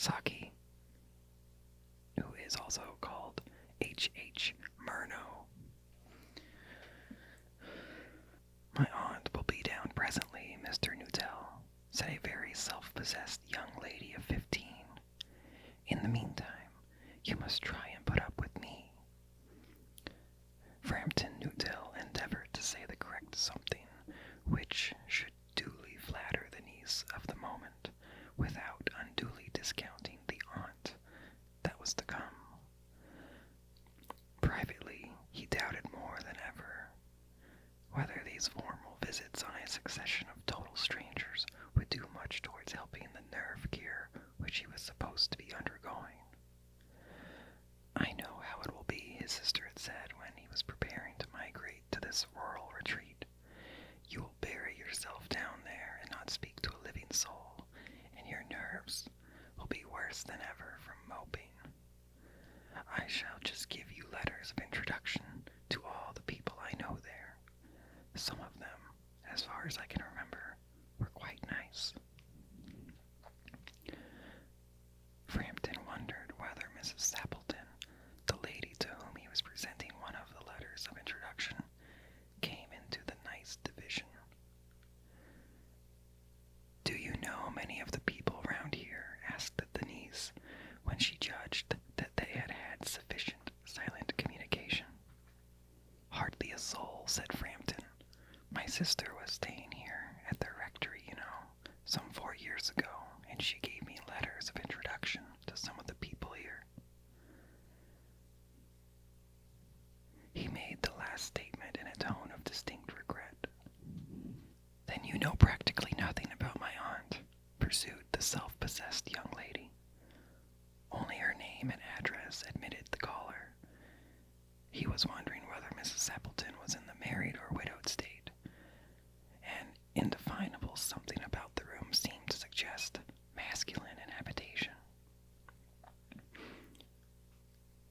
Saki, who is also called H. Munro. My aunt will be down presently, Mr. Newtell, said a very self-possessed young lady of 15. In the meantime, you must try and put up with me. Frampton Newtell endeavored to say the correct something, which should duly flatter the niece of the moment, without unduly discounting the aunt that was to come. Privately, he doubted more than ever whether these formal visits on a succession of total strangers would do much towards helping the nerve cure which he was supposed to be undergoing. I know how it will be, his sister had said when he was preparing to migrate to this rural retreat. You will bury yourself down there and not speak to a living soul, and your nerves will be worse than ever from moping. I shall just give you letters of introduction to all the people I know there. Some of them, as far as I can remember, were quite nice. Frampton wondered whether Mrs. Sappleton, the lady to whom he was presenting one of the letters of introduction, came into the nice division. Do you know many of the people round here? Asked the niece, when she judged that they had had sufficient silent communication. Hardly a soul, said Frampton. My sister was staying here at the rectory, some 4 years ago, and she gave me letters of introduction to some of the people here. He made the last statement in a tone of distinct regret. Then you know practically nothing about my aunt, pursued the self-possessed young lady. Only her name and address admitted the caller. He was wondering whether Mrs. Sappleton was in the married or widowed state. An indefinable something about the room seemed to suggest masculine inhabitation.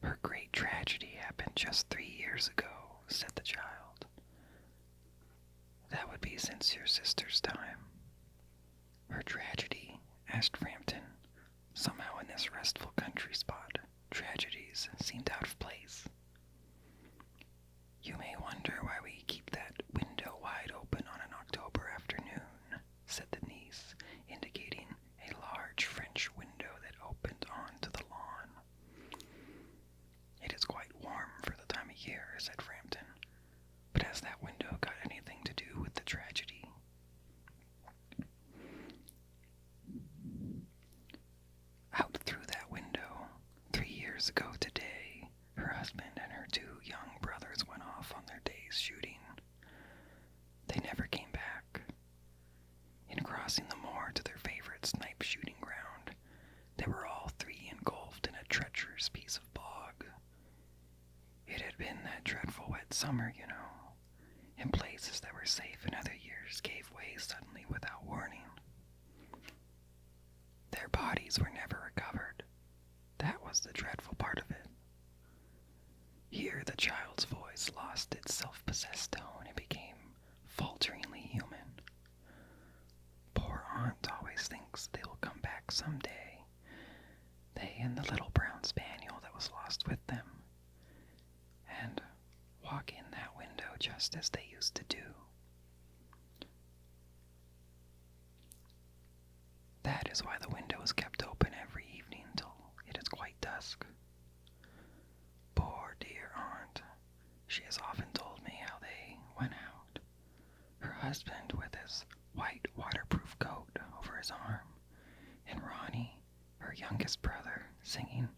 Her great tragedy happened just 3 years ago, said the child. That would be since your sister's time. Her tragedy? Asked Frampton. Somehow in this restful country spot, tragedies seemed out of place. You may wonder why we keep that window wide open on an October afternoon, said the niece, indicating a large French window that opened onto the lawn. It is quite warm for the time of year, said Frampton, but has that window got anything to do with the tragedy? Out through that window, 3 years ago today, her husband and her 2 young brothers went off on their day's shooting. They never came back. In crossing the moor to their favorite snipe shooting ground, they were all 3 engulfed in a treacherous piece of bog. It had been that dreadful wet summer, and places that were safe in other years gave way suddenly without warning. Their bodies were never recovered. That was the dreadful part of it. Here the child's voice lost its self-possessed tone and became falteringly human. Poor aunt always thinks they will come back someday. They and the little brown spaniel that was lost with them. And walk in that window just as they used to do. That is why the window is kept open every evening till it is quite dusk. Poor dear aunt. She has often told me how they went out. Her husband with his white waterproof coat over his arm, and Ronnie, her youngest brother, singing,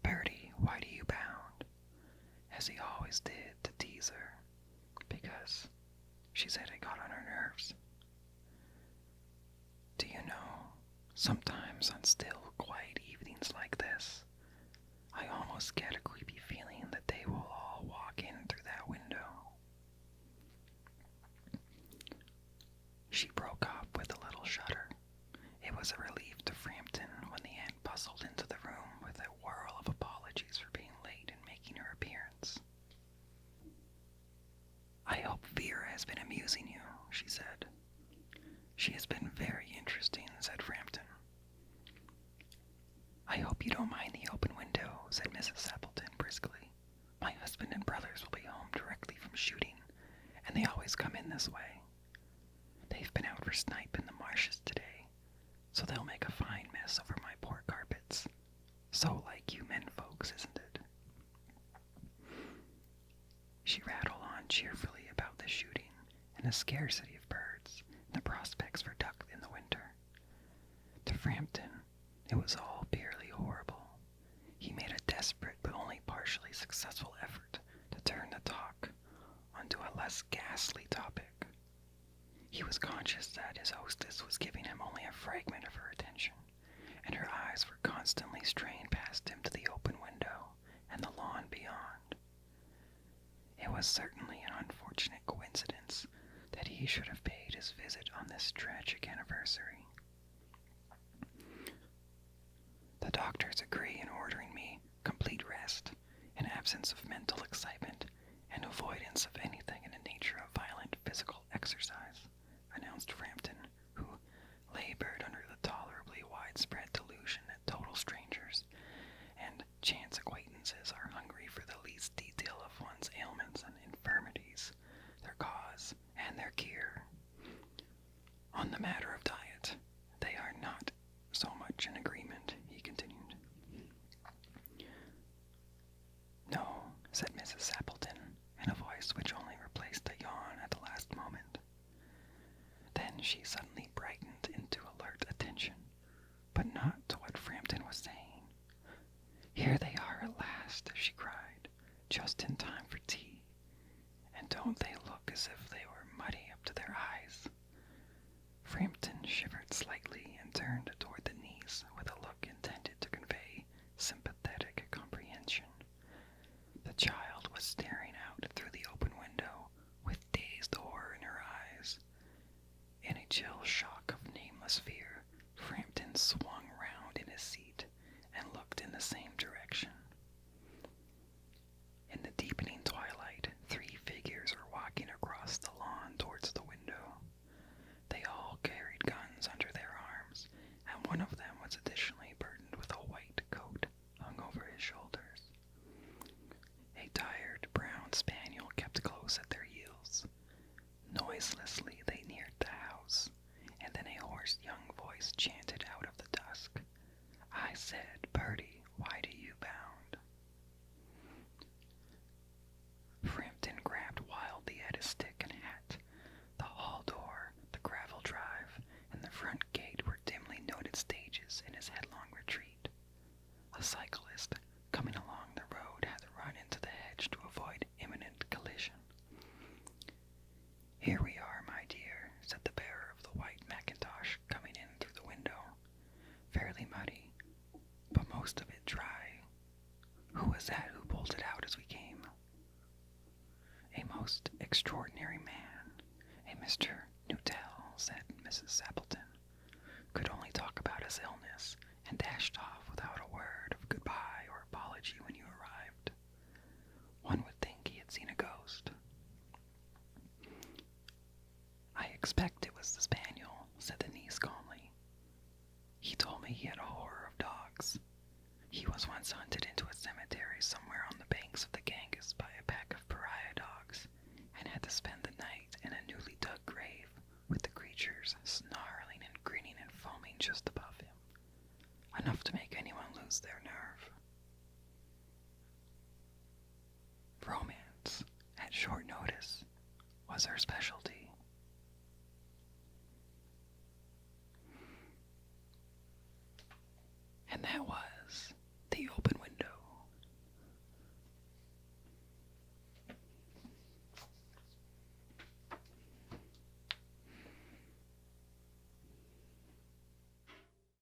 "Birdie, why do you bound?" as he always did to tease her, because she said it got on her nerves. Do you know, sometimes on still, quiet evenings like this, I almost get a creepy feeling that they will all walk in through that window. She broke up with a little shudder. It was a relief to Frampton when the aunt bustled into the room with a whirl of apologies for being late in making her appearance. I hope Vera has been amusing you, she said. She has been very interesting, said Frampton. said Mrs. Appleton briskly. "My husband and brothers will be home directly from shooting, and they always come in this way. They've been out for snipe in the marshes today, so they'll make a fine mess over my poor carpets. So like you men folks, isn't it?" She rattled on cheerfully about the shooting and the scarcity of birds and the prospects for duck in the winter. To Frampton, it was all purely horrible. He made a desperate but only partially successful effort to turn the talk onto a less ghastly topic. He was conscious that his hostess was giving him only a fragment of her attention, and her eyes were constantly straying past him to the open window and the lawn beyond. It was certainly an unfortunate coincidence that he should have paid his visit on this tragic anniversary. "The doctors agree in ordering me complete rest, an absence of mental excitement, and avoidance of anything in the nature of violent physical exercise," announced Frampton, who labored under the tolerably widespread delusion that total strangers and chance acquaintances are hungry for the least detail of one's ailments and infirmities, their cause and their cure. "On the matter of diet, they are not so much in agreement," he continued. "No," said Mrs. Appleton, in a voice which only replaced a yawn at the last moment. Then she suddenly brightened into alert attention, but not to what Frampton was saying. "Here they are at last," she cried, "just in time for tea. And don't they look as if they were muddy up to their eyes?" Frampton shivered slightly and turned toward the niece with a look intended to convey sympathetic comprehension. The child was staring out through the open window with dazed horror in her eyes. In a chill shock of nameless fear, Frampton swung round in his seat and looked in the same direction. In the deepening twilight, 3 figures were walking across the lawn towards the window. They all carried guns under their arms, and one of them was additionally burdened with a white coat hung over his shoulders. A tired brown spaniel kept close at their heels. Noiselessly they neared the house, and then a hoarse young voice chanted out of the dusk, "I said, Bertie, why do you bound?" Frampton grabbed wildly at his stick and hat. The hall door, the gravel drive, and the front gate were dimly noted stages in his headlong retreat. A cyclist coming along the road had run into the hedge to avoid imminent collision. "Here we are, my dear," said the bearer of the white mackintosh, coming in through the window. "Fairly muddy, but most of it dry. Who was that who pulled it out as we came?" "A most extraordinary man, a Mr. Newtell," said Mrs. Appleton. "Could only talk about his illness, and dashed off without a word of goodbye or apology when you arrived. One would think he had seen a ghost." "I expect it was the spaniel," said the niece calmly. "He told me he had a horror of dogs. He was once hunted into a cemetery somewhere on the banks of the Ganges by a pack of pariah dogs, and had to spend the night in a newly dug grave, with the creatures snarling and grinning and foaming just above him. Enough to make anyone lose their nerve." Romance, at short notice, was her specialty.